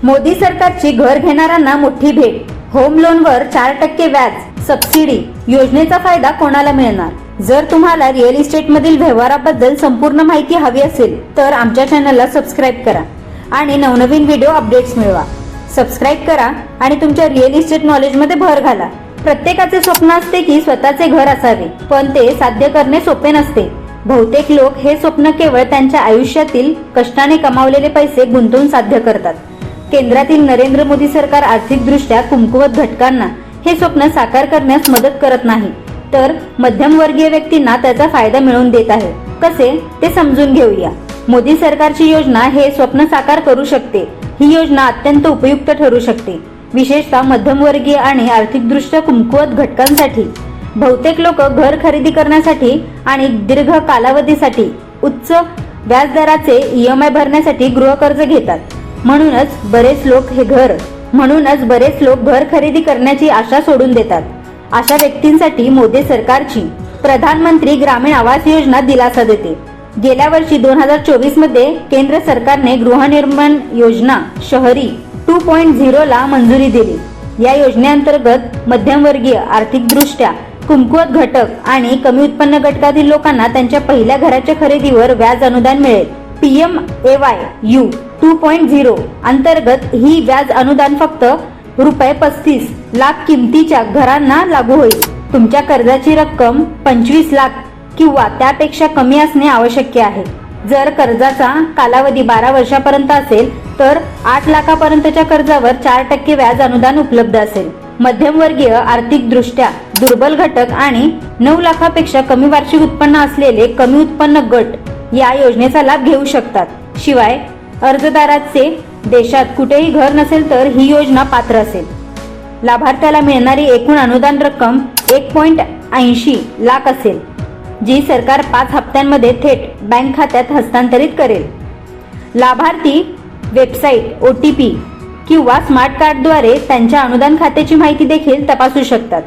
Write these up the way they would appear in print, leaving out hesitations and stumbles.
मोदी सरकारची घर घेणाऱ्यांना मोठी भेट. होम लोनवर 4% व्याज सबसिडी योजनेचा फायदा कोणाला मिळणार? जर तुम्हाला रिअल इस्टेट मधील व्यवहाराबद्दल संपूर्ण माहिती हवी असेल तर आमच्या चॅनलला सबस्क्राईब करा आणि नवनवीन व्हिडिओ अपडेट्स मिळवा. सबस्क्राईब करा आणि तुमच्या रिअल इस्टेट नॉलेज मध्ये भर घाला. प्रत्येकाचे स्वप्न असते की स्वतःचे घर असावे, पण ते साध्य करणे सोपे नसते. बहुतेक लोक हे स्वप्न केवळ त्यांच्या आयुष्यातील कष्टाने कमावलेले पैसे गुंतवून साध्य करतात. केंद्रातील नरेंद्र मोदी सरकार आर्थिकदृष्ट्या कमकुवत घटकांना हे स्वप्न साकार करण्यास मदत करत नाही, तर मध्यमवर्गीय व्यक्तींना त्याचा फायदा मिळवून देत आहे. कसे ते समजून घेऊया. मोदी सरकारची योजना हे स्वप्न साकार करू शकते. ही योजना अत्यंत उपयुक्त ठरू शकते, विशेषतः मध्यमवर्गीय आणि आर्थिकदृष्ट्या कमकुवत घटकांसाठी. बहुतेक लोक घर खरेदी करण्यासाठी आणि दीर्घ कालावधीसाठी उच्च व्याजदराचे EMI भरण्यासाठी गृहकर्ज घेतात. म्हणूनच बरेच लोक घर खरेदी करण्याची आशा सोडून देतात. अशा व्यक्तींसाठी मोदी सरकारची प्रधानमंत्री ग्रामीण आवास योजना दिलासा देते. गेल्या वर्षी 2024 मध्ये केंद्र सरकारने गृहनिर्माण योजना शहरी 2.0 ला मंजुरी दिली. या योजनेअंतर्गत मध्यमवर्गीय, आर्थिकदृष्ट्या कमकुवत घटक आणि कमी उत्पन्न घटकातील लोकांना त्यांच्या पहिल्या घराच्या खरेदीवर व्याज अनुदान मिळेल. PMAY 2.0 अंतर्गत ही व्याज अनुदान फक्त ₹35 लाख किमतीच्या घरांना लागू होईल. तुमच्या कर्जाची रक्कम 25 लाख किंवा त्यापेक्षा कमी असणे आवश्यक आहे. जर कर्जाचा कालावधी 12 वर्षापर्यंत असेल तर 8 लाखापर्यंतच्या कर्जावर 4% व्याज अनुदान उपलब्ध असेल. मध्यमवर्गीय, आर्थिकदृष्ट्या दुर्बल घटक आणि 9 लाखापेक्षा कमी वार्षिक उत्पन्न असलेले कमी उत्पन्न गट या योजनेचा लाभ घेऊ शकतात. शिवाय अर्जदाराचे देशात कुठेही घर नसेल तर ही योजना पात्र असेल. लाभार्थ्याला मिळणारी एकूण अनुदान रक्कम 1.80 लाख असेल, जी सरकार 5 हप्त्यांमध्ये थेट बँक खात्यात हस्तांतरित करेल. लाभार्थी वेबसाईट, OTP किंवा स्मार्ट कार्डद्वारे त्यांच्या अनुदान खात्याची माहिती देखील तपासू शकतात.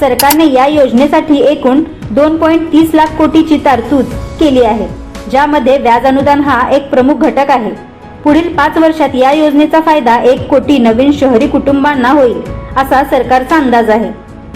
सरकारने या योजनेसाठी एकूण 2.30 लाख कोटीची तरतूद केली आहे, ज्यामध्ये व्याज अनुदान हा एक प्रमुख घटक आहे. पुढील 5 वर्षात या योजनेचा फायदा 1 कोटी नवीन शहरी कुटुंबांना होईल, असा सरकारचा अंदाज आहे.